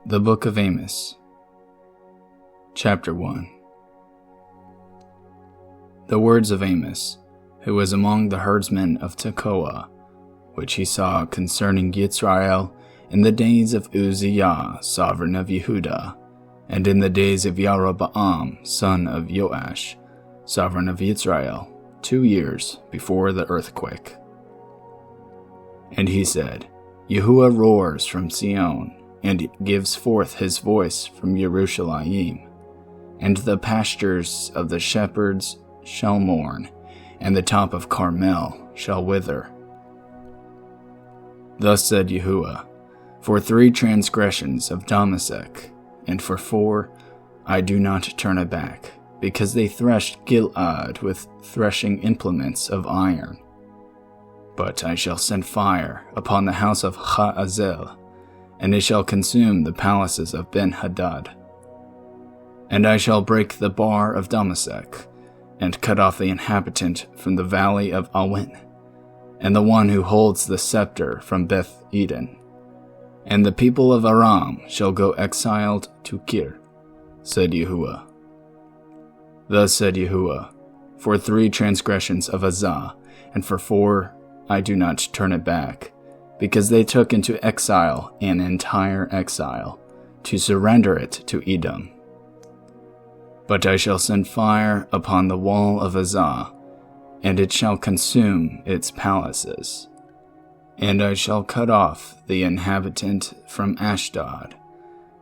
The Book of Amos, Chapter 1. The words of Amos, who was among the herdsmen of Tekoa, which he saw concerning Yisrael in the days of Uzziah, sovereign of Yehudah, and in the days of Jeroboam, son of Joash, sovereign of Israel, 2 years before the earthquake. And he said, Yahuwah roars from Sion, and gives forth his voice from Jerusalem, and the pastures of the shepherds shall mourn, and the top of Carmel shall wither. Thus said Yahuwah, for 3 transgressions of Damasek, and for 4 I do not turn it back, because they threshed Gilead with threshing implements of iron. But I shall send fire upon the house of Hazael, and it shall consume the palaces of Ben-Hadad. And I shall break the bar of Damasek, and cut off the inhabitant from the valley of Awen, and the one who holds the scepter from Beth-Eden. And the people of Aram shall go exiled to Kir, said Yahuwah. Thus said Yahuwah, for 3 transgressions of Azah, and for 4 I do not turn it back, because they took into exile an entire exile, to surrender it to Edom. But I shall send fire upon the wall of Azah, and it shall consume its palaces. And I shall cut off the inhabitant from Ashdod,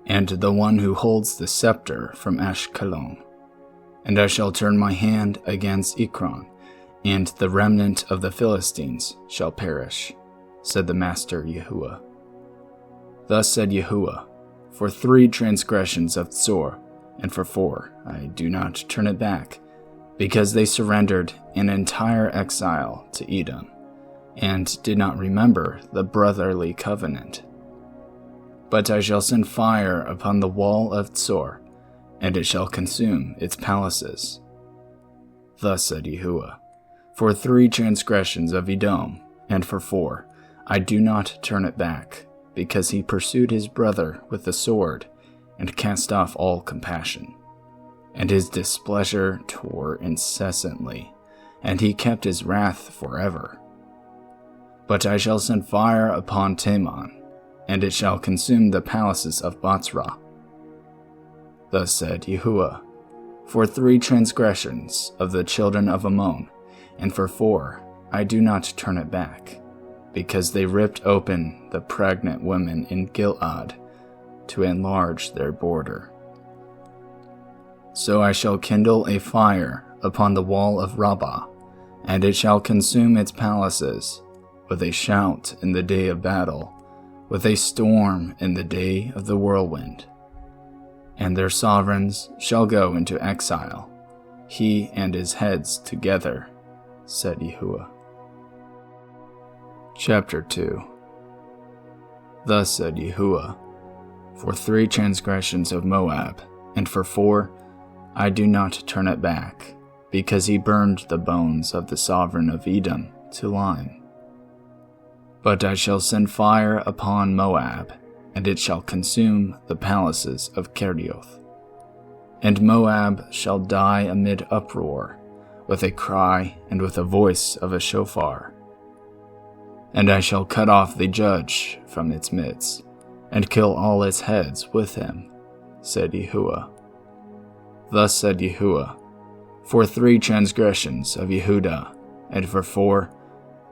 and the one who holds the scepter from Ashkelon. And I shall turn my hand against Ekron, and the remnant of the Philistines shall perish, said the Master Yahuwah. Thus said Yahuwah, for 3 transgressions of Tzor, and for 4 I do not turn it back, because they surrendered an entire exile to Edom, and did not remember the brotherly covenant. But I shall send fire upon the wall of Tzor, and it shall consume its palaces. Thus said Yahuwah, for 3 transgressions of Edom, and for 4 I do not turn it back, because he pursued his brother with the sword, and cast off all compassion. And his displeasure tore incessantly, and he kept his wrath forever. But I shall send fire upon Teman, and it shall consume the palaces of Bozrah. Thus said Yahuwah, for 3 transgressions of the children of Ammon, and for 4 I do not turn it back, because they ripped open the pregnant women in Gilead to enlarge their border. So I shall kindle a fire upon the wall of Rabbah, and it shall consume its palaces, with a shout in the day of battle, with a storm in the day of the whirlwind. And their sovereigns shall go into exile, he and his heads together, said Yahuwah. Chapter 2. Thus said Yahuwah, for 3 transgressions of Moab, and for 4 I do not turn it back, because he burned the bones of the sovereign of Edom to lime. But I shall send fire upon Moab, and it shall consume the palaces of Kerioth. And Moab shall die amid uproar, with a cry and with a voice of a shofar. And I shall cut off the judge from its midst, and kill all its heads with him, said Yahuwah. Thus said Yahuwah, for 3 transgressions of Yehudah, and for 4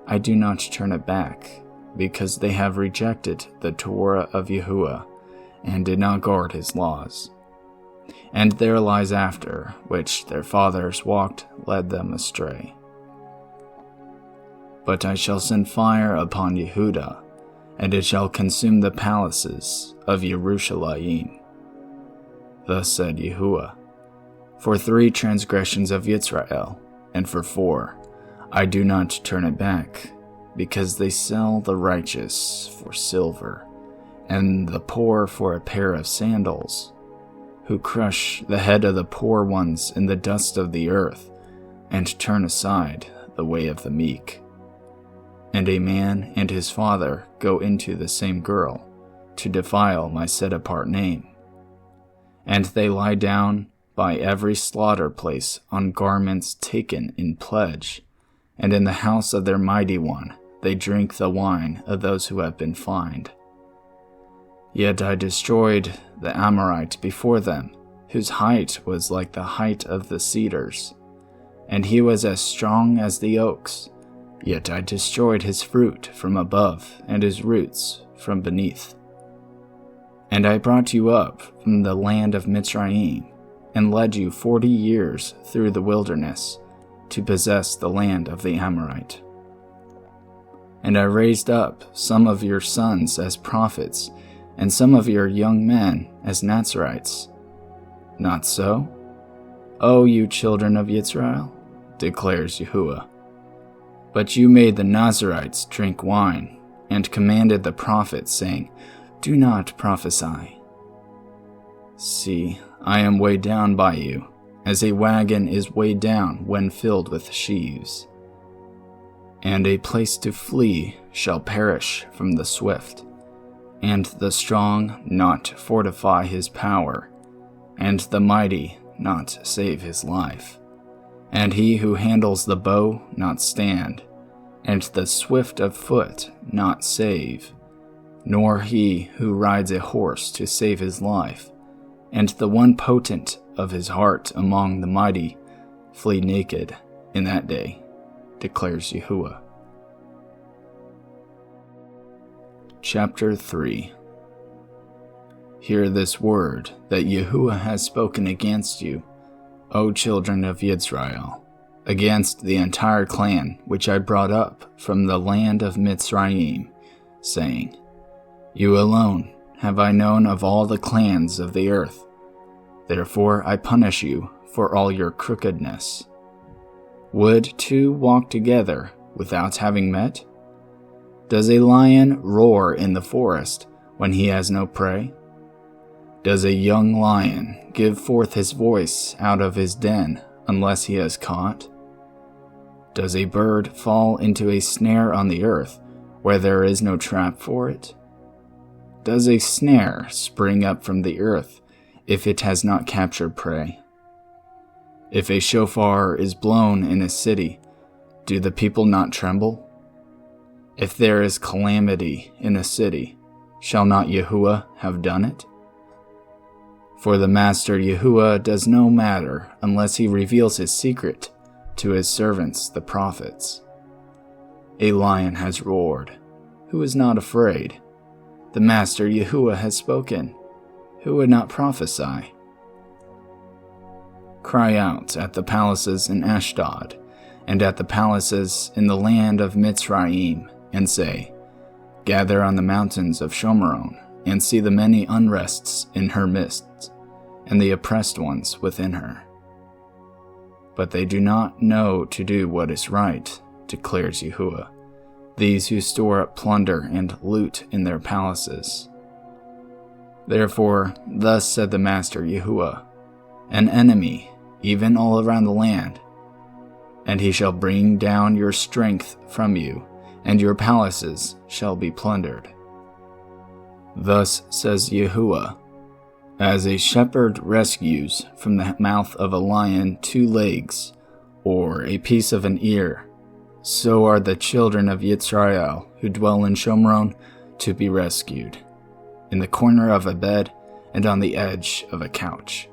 I do not turn it back, because they have rejected the Torah of Yahuwah, and did not guard his laws. And their lies after, which their fathers walked, led them astray. But I shall send fire upon Yehudah, and it shall consume the palaces of Jerusalem. Thus said Yahuwah, for 3 transgressions of Yisrael, and for 4 I do not turn it back, because they sell the righteous for silver, and the poor for a pair of sandals, who crush the head of the poor ones in the dust of the earth, and turn aside the way of the meek. And a man and his father go into the same girl, to defile my set-apart name. And they lie down by every slaughter place on garments taken in pledge, and in the house of their mighty one they drink the wine of those who have been fined. Yet I destroyed the Amorite before them, whose height was like the height of the cedars, and he was as strong as the oaks. Yet I destroyed his fruit from above, and his roots from beneath. And I brought you up from the land of Mitzrayim, and led you 40 years through the wilderness, to possess the land of the Amorite. And I raised up some of your sons as prophets, and some of your young men as Nazirites. Not so, O you children of Israel, declares Yahuwah. But you made the Nazirites drink wine, and commanded the prophets, saying, Do not prophesy. See, I am weighed down by you, as a wagon is weighed down when filled with sheaves. And a place to flee shall perish from the swift, and the strong not fortify his power, and the mighty not save his life, and he who handles the bow not stand, and the swift of foot not save, nor he who rides a horse to save his life, and the one potent of his heart among the mighty flee naked in that day, declares Yahuwah. Chapter 3. Hear this word that Yahuwah has spoken against you, O children of Yisrael, against the entire clan which I brought up from the land of Mitzrayim, saying, You alone have I known of all the clans of the earth. Therefore I punish you for all your crookedness. Would two walk together without having met? Does a lion roar in the forest when he has no prey? Does a young lion give forth his voice out of his den unless he has caught? Does a bird fall into a snare on the earth where there is no trap for it? Does a snare spring up from the earth if it has not captured prey? If a shofar is blown in a city, do the people not tremble? If there is calamity in a city, shall not Yahuwah have done it? For the Master Yahuwah does no matter unless he reveals his secret to his servants the prophets. A lion has roared. Who is not afraid? The Master Yahuwah has spoken. Who would not prophesy? Cry out at the palaces in Ashdod, and at the palaces in the land of Mitzrayim, and say, Gather on the mountains of Shomeron, and see the many unrests in her midst, and the oppressed ones within her. But they do not know to do what is right, declares Yahuwah, these who store up plunder and loot in their palaces. Therefore, thus said the Master Yahuwah, an enemy, even all around the land, and he shall bring down your strength from you, and your palaces shall be plundered. Thus says Yahuwah, as a shepherd rescues from the mouth of a lion 2 legs, or a piece of an ear, so are the children of Yisrael who dwell in Shomron to be rescued, in the corner of a bed and on the edge of a couch.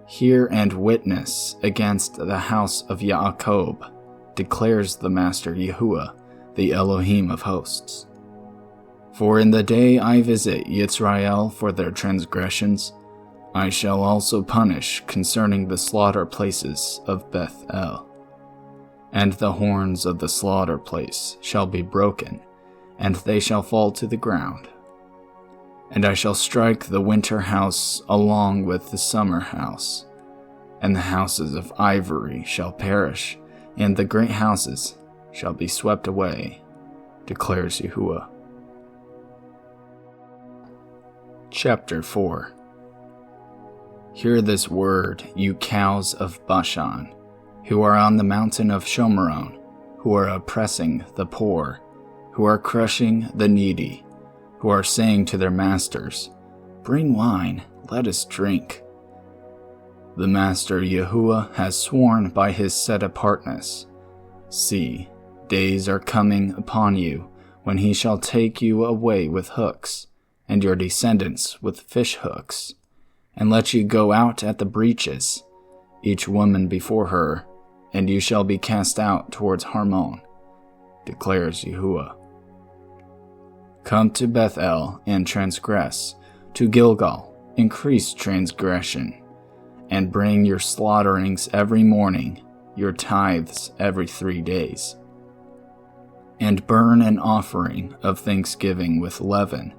Hear and witness against the house of Yaakov, declares the Master Yahuwah, the Elohim of hosts. For in the day I visit Yisrael for their transgressions, I shall also punish concerning the slaughter places of Beth-el. And the horns of the slaughter place shall be broken, and they shall fall to the ground. And I shall strike the winter house along with the summer house, and the houses of ivory shall perish, and the great houses shall be swept away, declares Yahuwah. Chapter 4. Hear this word, you cows of Bashan, who are on the mountain of Shomeron, who are oppressing the poor, who are crushing the needy, who are saying to their masters, "Bring wine, let us drink." The Master Yahuwah has sworn by his set-apartness. See, days are coming upon you when he shall take you away with hooks, and your descendants with fish hooks, and let you go out at the breaches, each woman before her, and you shall be cast out towards Harmon, declares Yahuwah. Come to Bethel and transgress, to Gilgal increase transgression, and bring your slaughterings every morning, your tithes every 3 days. And burn an offering of thanksgiving with leaven.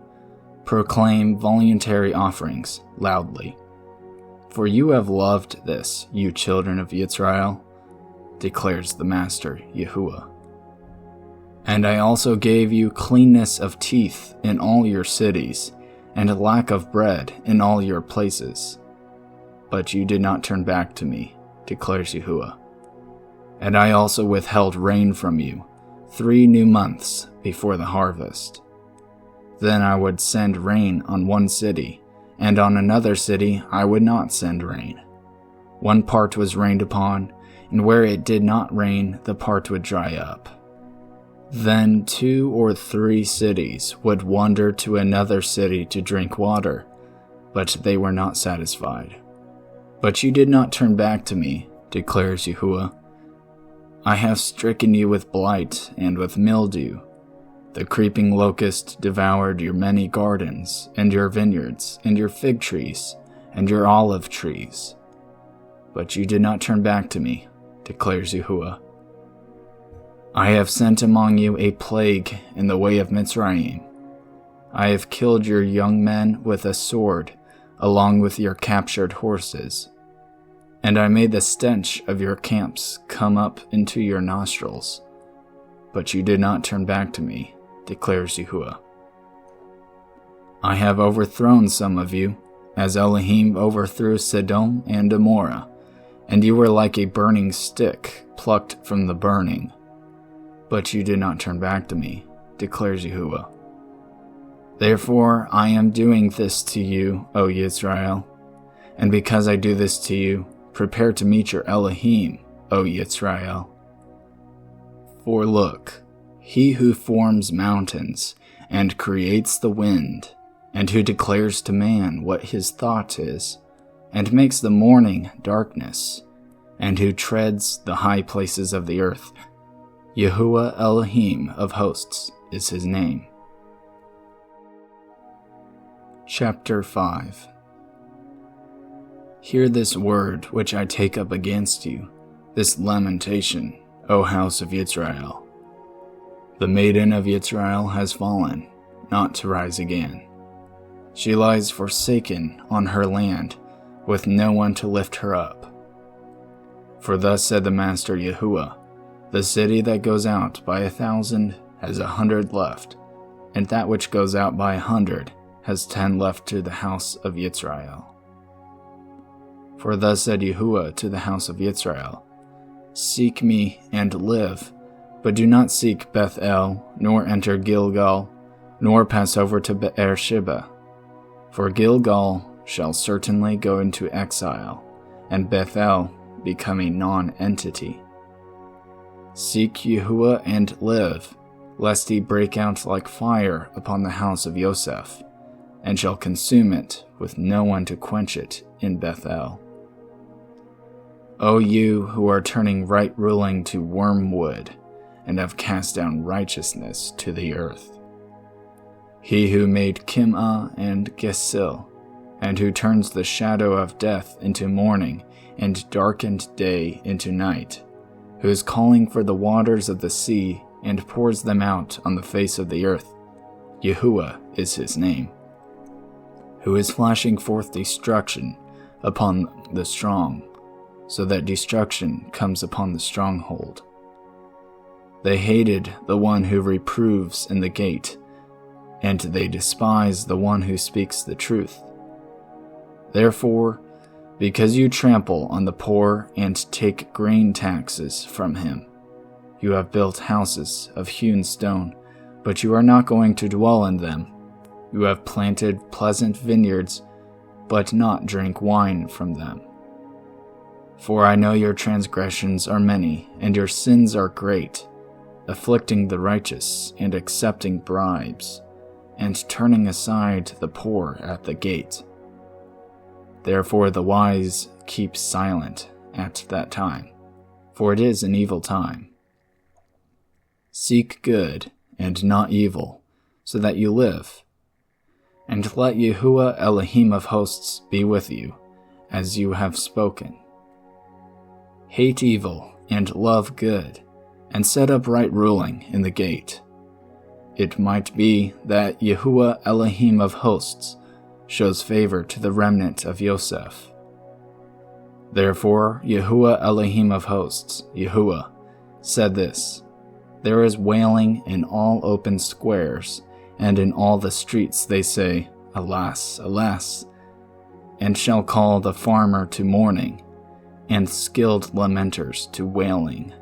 Proclaim voluntary offerings loudly. For you have loved this, you children of Israel, declares the Master Yahuwah. And I also gave you cleanness of teeth in all your cities, and a lack of bread in all your places. But you did not turn back to me, declares Yahuwah. And I also withheld rain from you 3 new months before the harvest. Then I would send rain on one city, and on another city I would not send rain. One part was rained upon, and where it did not rain, the part would dry up. Then 2 or 3 cities would wander to another city to drink water, but they were not satisfied. But you did not turn back to me, declares Yahuwah. I have stricken you with blight and with mildew. The creeping locust devoured your many gardens, and your vineyards, and your fig trees, and your olive trees. But you did not turn back to me, declares Yahuwah. I have sent among you a plague in the way of Mitzrayim. I have killed your young men with a sword, along with your captured horses. And I made the stench of your camps come up into your nostrils. But you did not turn back to me, declares Yahuwah. I have overthrown some of you, as Elohim overthrew Sodom and Gomorrah, and you were like a burning stick plucked from the burning. But you did not turn back to me, declares Yahuwah. Therefore I am doing this to you, O Israel, and because I do this to you, prepare to meet your Elohim, O Israel. For look, he who forms mountains and creates the wind, and who declares to man what his thought is, and makes the morning darkness, and who treads the high places of the earth, Yahuwah Elohim of hosts is his name. Chapter 5. Hear this word which I take up against you, this lamentation, O house of Israel. The maiden of Israel has fallen, not to rise again. She lies forsaken on her land, with no one to lift her up. For thus said the Master Yahuwah, the city that goes out by 1,000 has 100 left, and that which goes out by 100 has 10 left to the house of Israel. For thus said Yahuwah to the house of Israel, Seek me and live, but do not seek Bethel, nor enter Gilgal, nor pass over to Beersheba. For Gilgal shall certainly go into exile, and Bethel become a non-entity. Seek Yahuwah and live, lest he break out like fire upon the house of Yosef, and shall consume it with no one to quench it in Bethel. O you who are turning right ruling to wormwood, and have cast down righteousness to the earth. He who made Kim'ah and Gesil, and who turns the shadow of death into morning, and darkened day into night, who is calling for the waters of the sea, and pours them out on the face of the earth, Yahuwah is his name, who is flashing forth destruction upon the strong, so that destruction comes upon the stronghold. They hated the one who reproves in the gate, and they despise the one who speaks the truth. Therefore, because you trample on the poor and take grain taxes from him, you have built houses of hewn stone, but you are not going to dwell in them, You have planted pleasant vineyards, but not drink wine from them. For I know your transgressions are many, and your sins are great, afflicting the righteous, and accepting bribes, and turning aside the poor at the gate. Therefore the wise keep silent at that time, for it is an evil time. Seek good and not evil, so that you live. And let YHWH Elohim of hosts be with you, as you have spoken. Hate evil and love good, and set up right ruling in the gate. It might be that YHWH Elohim of hosts shows favor to the remnant of Yosef. Therefore YHWH Elohim of hosts, YHWH, said this: There is wailing in all open squares, and in all the streets they say, Alas, alas, and shall call the farmer to mourning, and skilled lamenters to wailing.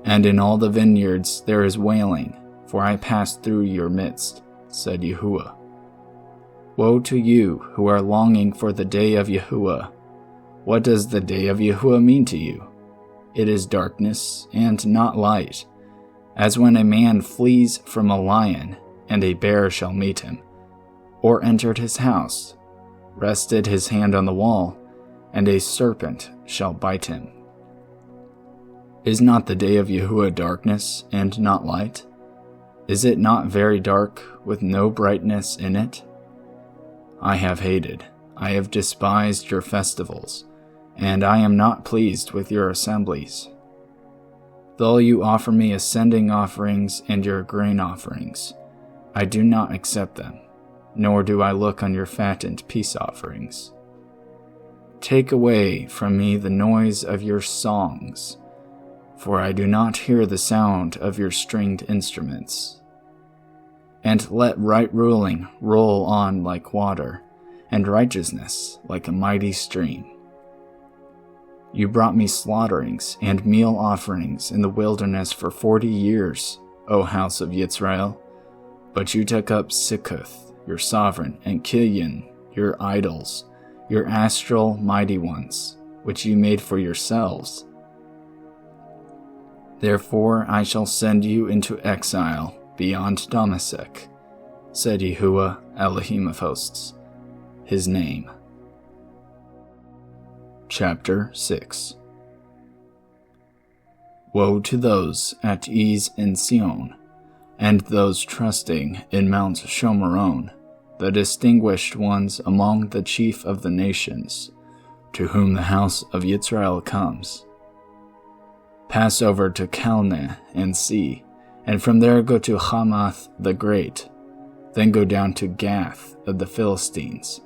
And in all the vineyards there is wailing, for I passed through your midst, said YHWH. Woe to you who are longing for the day of YHWH. What does the day of YHWH mean to you? It is darkness and not light, as when a man flees from a lion, and a bear shall meet him, or entered his house, rested his hand on the wall, and a serpent shall bite him. Is not the day of YHWH darkness and not light? Is it not very dark, with no brightness in it? I have hated, I have despised your festivals, and I am not pleased with your assemblies. Though you offer me ascending offerings and your grain offerings, I do not accept them, nor do I look on your fattened peace offerings. Take away from me the noise of your songs, for I do not hear the sound of your stringed instruments. And let right ruling roll on like water, and righteousness like a mighty stream. You brought me slaughterings and meal offerings in the wilderness for 40 years, O house of Yisrael, but you took up Sikkuth, your sovereign, and Kilyon, your idols, your astral mighty ones, which you made for yourselves. Therefore I shall send you into exile beyond Damasek, said YHWH Elohim of hosts, his name. Chapter 6. Woe to those at ease in Sion, and those trusting in Mount Shomeron, the distinguished ones among the chief of the nations, to whom the house of Yisrael comes. Pass over to Calneh and see, and from there go to Hamath the Great, then go down to Gath of the Philistines.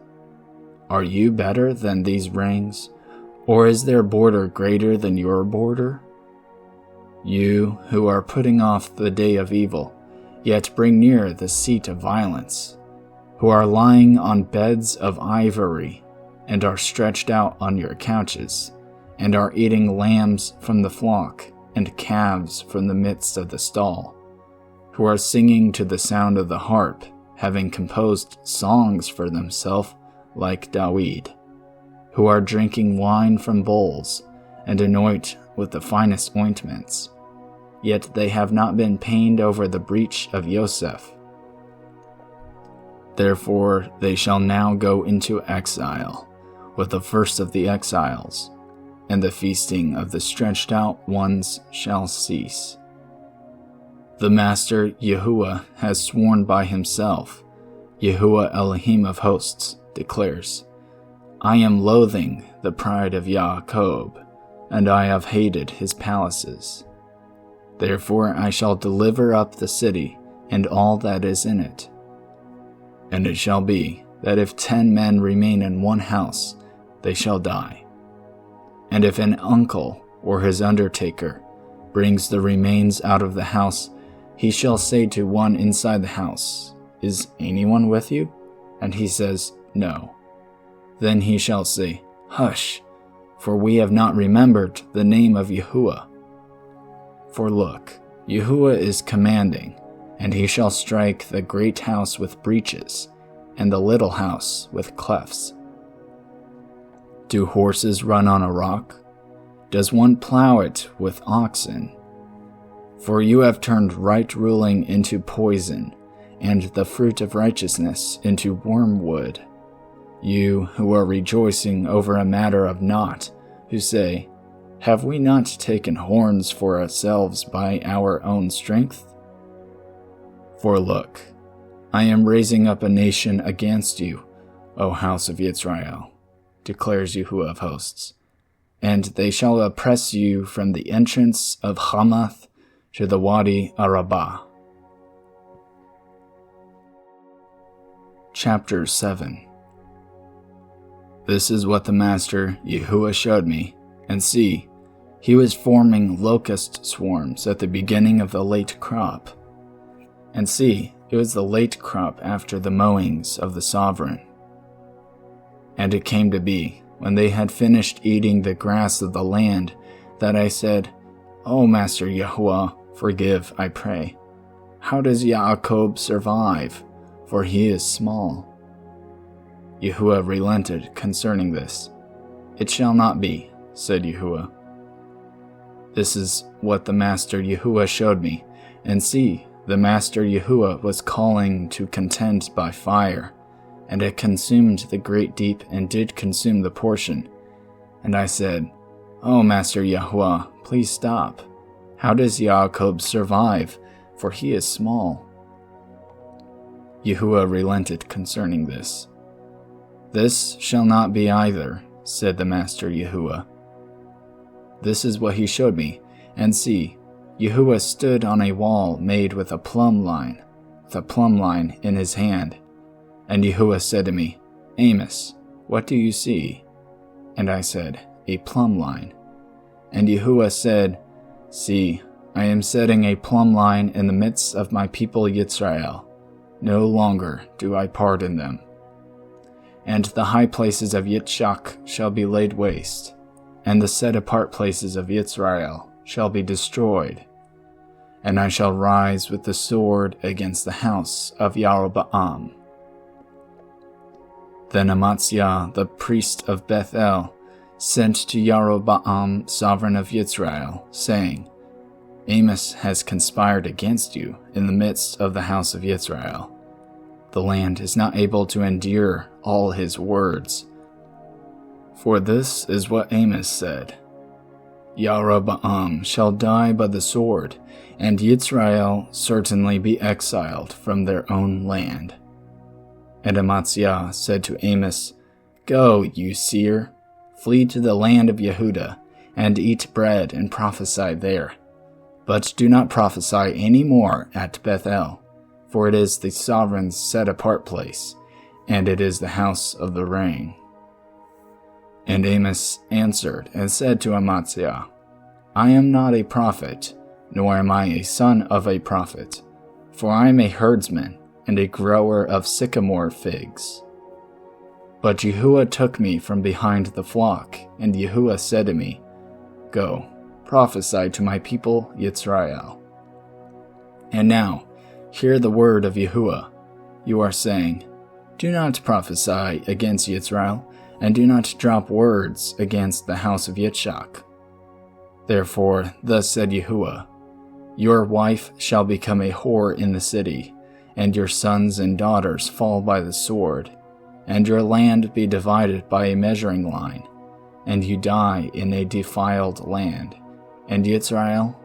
Are you better than these rings, or is their border greater than your border? You who are putting off the day of evil, yet bring near the seat of violence, who are lying on beds of ivory, and are stretched out on your couches, and are eating lambs from the flock, and calves from the midst of the stall, who are singing to the sound of the harp, having composed songs for themselves like Dawid, who are drinking wine from bowls, and anoint with the finest ointments, yet they have not been pained over the breach of Yosef. Therefore they shall now go into exile, with the first of the exiles, and the feasting of the stretched out ones shall cease. The Master YHWH has sworn by himself, YHWH Elohim of hosts declares, I am loathing the pride of Yaakov, and I have hated his palaces. Therefore I shall deliver up the city and all that is in it. And it shall be that if 10 men remain in one house, they shall die. And if an uncle or his undertaker brings the remains out of the house, he shall say to one inside the house, Is anyone with you? And he says, No. Then he shall say, Hush, for we have not remembered the name of YHWH. For look, YHWH is commanding, and he shall strike the great house with breaches, and the little house with clefts. Do horses run on a rock? Does one plow it with oxen? For you have turned right ruling into poison, and the fruit of righteousness into wormwood. You who are rejoicing over a matter of naught, who say, have we not taken horns for ourselves by our own strength? For look, I am raising up a nation against you, O house of Israel, declares Yahuwah of hosts, and they shall oppress you from the entrance of Hamath to the Wadi Arabah. Chapter 7. This is what the Master Yahuwah showed me, and see, he was forming locust swarms at the beginning of the late crop. And see, it was the late crop after the mowings of the sovereign. And it came to be, when they had finished eating the grass of the land, that I said, O Master Yahuwah, forgive, I pray. How does Yaakov survive? For he is small. Yahuwah relented concerning this. It shall not be, said Yahuwah. This is what the Master Yahuwah showed me, and see, the Master Yahuwah was calling to contend by fire, and it consumed the great deep and did consume the portion. And I said, O Master Yahuwah, please stop. How does Yaakov survive? For he is small. Yahuwah relented concerning this. This shall not be either, said the Master Yahuwah. This is what he showed me, and see, Yahuwah stood on a wall made with a plumb line in his hand. And Yahuwah said to me, Amos, what do you see? And I said, a plumb line. And Yahuwah said, see, I am setting a plumb line in the midst of my people Yisrael. No longer do I pardon them. And the high places of Yitzchak shall be laid waste, and the set-apart places of Yisrael shall be destroyed. And I shall rise with the sword against the house of Yeroboam. Then Amaziah, the priest of Bethel, sent to Yeroboam, sovereign of Yisrael, saying, Amos has conspired against you in the midst of the house of Yisrael. The land is not able to endure all his words. For this is what Amos said, Yeroboam shall die by the sword, and Yisrael certainly be exiled from their own land. And Amaziah said to Amos, Go, you seer, flee to the land of Yehudah, and eat bread and prophesy there. But do not prophesy any more at Bethel, for it is the sovereign's set-apart place, and it is the house of the rain. And Amos answered and said to Amaziah, I am not a prophet, nor am I a son of a prophet, for I am a herdsman and a grower of sycamore figs. But Yahuwah took me from behind the flock, and Yahuwah said to me, Go, prophesy to my people Yisrael. And now, hear the word of Yahuwah. You are saying, Do not prophesy against Yisrael, and do not drop words against the house of Yitzchak. Therefore, thus said Yahuwah, Your wife shall become a whore in the city, and your sons and daughters fall by the sword, and your land be divided by a measuring line, and you die in a defiled land, and Yisrael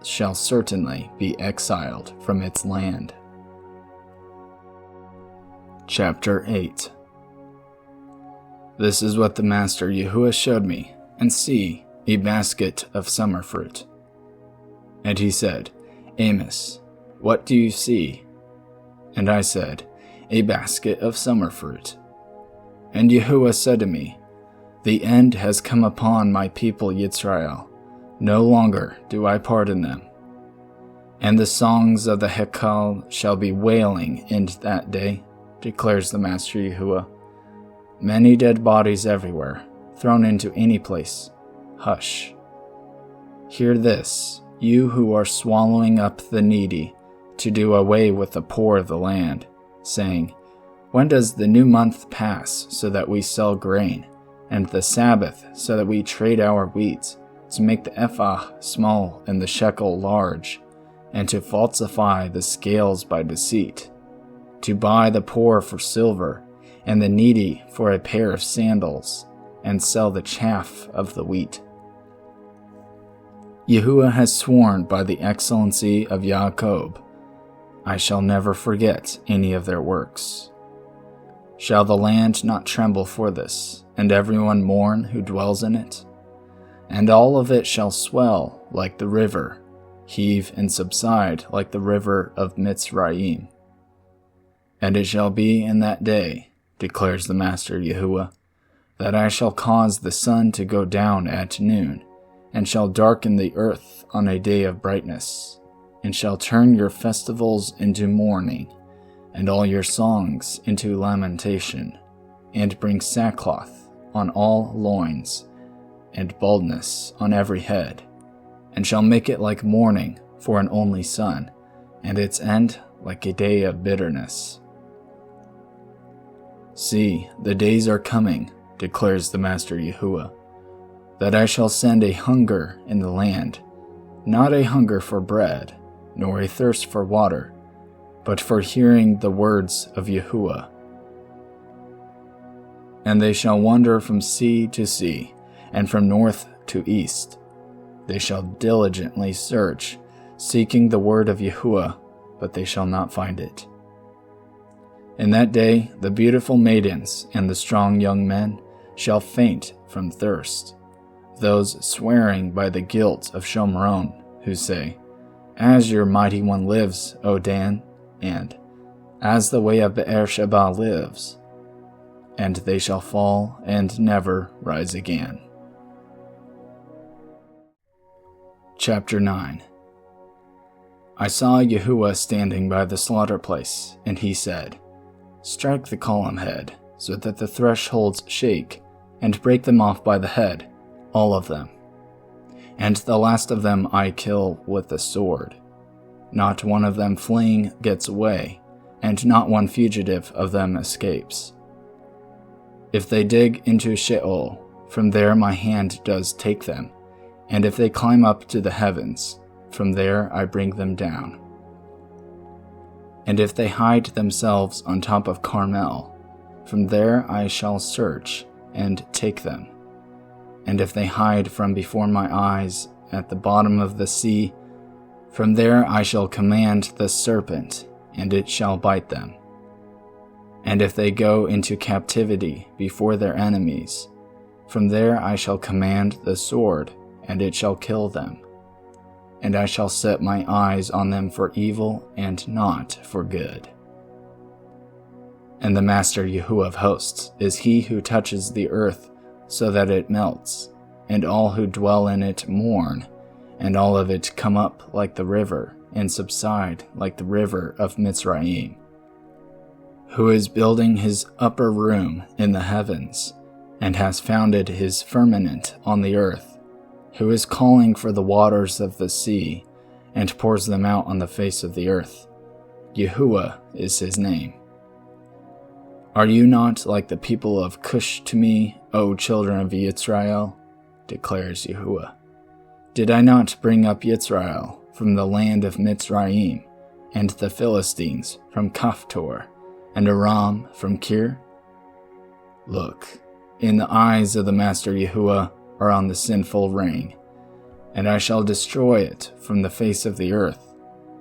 shall certainly be exiled from its land. Chapter 8. This is what the Master Yahuwah showed me, and see, a basket of summer fruit. And he said, Amos, what do you see? And I said, A basket of summer fruit. And Yahuwah said to me, The end has come upon my people Yisrael. No longer do I pardon them. And the songs of the Hekal shall be wailing in that day, declares the Master Yahuwah. Many dead bodies everywhere, thrown into any place. Hush. Hear this, you who are swallowing up the needy, to do away with the poor of the land, saying, When does the new month pass so that we sell grain, and the Sabbath so that we trade our wheat, to make the ephah small and the shekel large, and to falsify the scales by deceit, to buy the poor for silver, and the needy for a pair of sandals, and sell the chaff of the wheat? Yahuwah has sworn by the excellency of Yaakov, I shall never forget any of their works. Shall the land not tremble for this, and everyone mourn who dwells in it? And all of it shall swell like the river, heave and subside like the river of Mitzrayim. And it shall be in that day, declares the Master Yahuwah, that I shall cause the sun to go down at noon, and shall darken the earth on a day of brightness, and shall turn your festivals into mourning, and all your songs into lamentation, and bring sackcloth on all loins, and baldness on every head, and shall make it like mourning for an only son, and its end like a day of bitterness. See, the days are coming, declares the Master Yahuwah, that I shall send a hunger in the land, not a hunger for bread, nor a thirst for water, but for hearing the words of Yahuwah. And they shall wander from sea to sea, and from north to east. They shall diligently search, seeking the word of Yahuwah, but they shall not find it. In that day the beautiful maidens and the strong young men shall faint from thirst, those swearing by the guilt of Shomron, who say, As your mighty one lives, O Dan, and as the way of Beersheba lives, and they shall fall and never rise again. Chapter 9. I saw Yahuwah standing by the slaughter place, and he said, Strike the column head, so that the thresholds shake, and break them off by the head, all of them. And the last of them I kill with the sword. Not one of them fleeing gets away, and not one fugitive of them escapes. If they dig into Sheol, from there my hand does take them, and if they climb up to the heavens, from there I bring them down. And if they hide themselves on top of Carmel, from there I shall search and take them. And if they hide from before my eyes at the bottom of the sea, from there I shall command the serpent, and it shall bite them. And if they go into captivity before their enemies, from there I shall command the sword, and it shall kill them. And I shall set my eyes on them for evil and not for good. And the Master Yahuwah of hosts is he who touches the earth so that it melts, and all who dwell in it mourn, and all of it come up like the river, and subside like the river of Mitzrayim. Who is building his upper room in the heavens, and has founded his firmament on the earth, who is calling for the waters of the sea, and pours them out on the face of the earth. Yahuwah is his name. Are you not like the people of Cush to me, O children of Yisrael? Declares Yahuwah. Did I not bring up Yisrael from the land of Mitzrayim, and the Philistines from Kaphtor, and Aram from Kir? Look, in the eyes of the Master Yahuwah are on the sinful reign, and I shall destroy it from the face of the earth,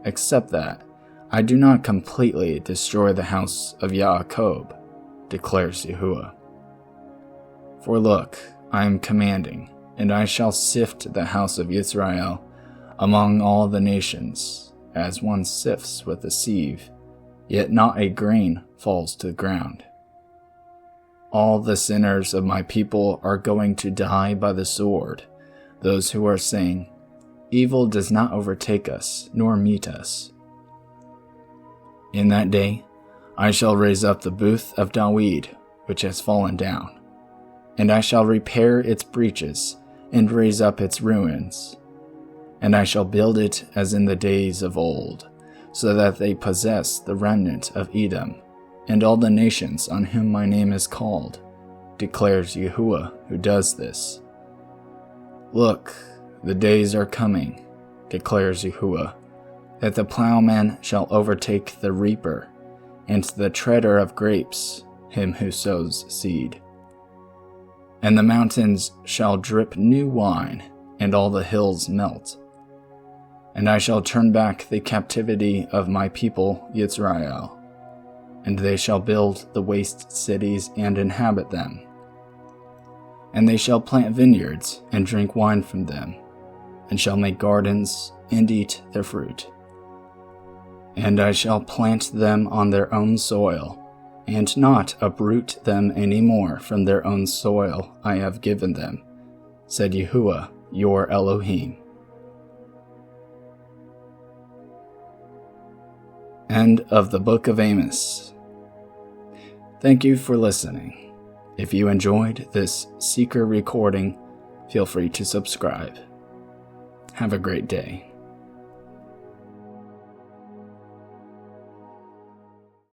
except that I do not completely destroy the house of Yaakov, declares Yahuwah. For look, I am commanding, and I shall sift the house of Israel among all the nations, as one sifts with a sieve, yet not a grain falls to the ground. All the sinners of my people are going to die by the sword, those who are saying, Evil does not overtake us, nor meet us. In that day, I shall raise up the booth of Dawid, which has fallen down, and I shall repair its breaches, and raise up its ruins. And I shall build it as in the days of old, so that they possess the remnant of Edom, and all the nations on whom my name is called, declares Yahuwah who does this. Look, the days are coming, declares Yahuwah, that the plowman shall overtake the reaper, and the treader of grapes, him who sows seed. And the mountains shall drip new wine, and all the hills melt. And I shall turn back the captivity of my people Yisrael, and they shall build the waste cities and inhabit them. And they shall plant vineyards and drink wine from them, and shall make gardens and eat their fruit. And I shall plant them on their own soil, and not uproot them any more from their own soil I have given them, said Yahuwah, your Elohim. End of the Book of Amos. Thank you for listening. If you enjoyed this Seeker recording, feel free to subscribe. Have a great day.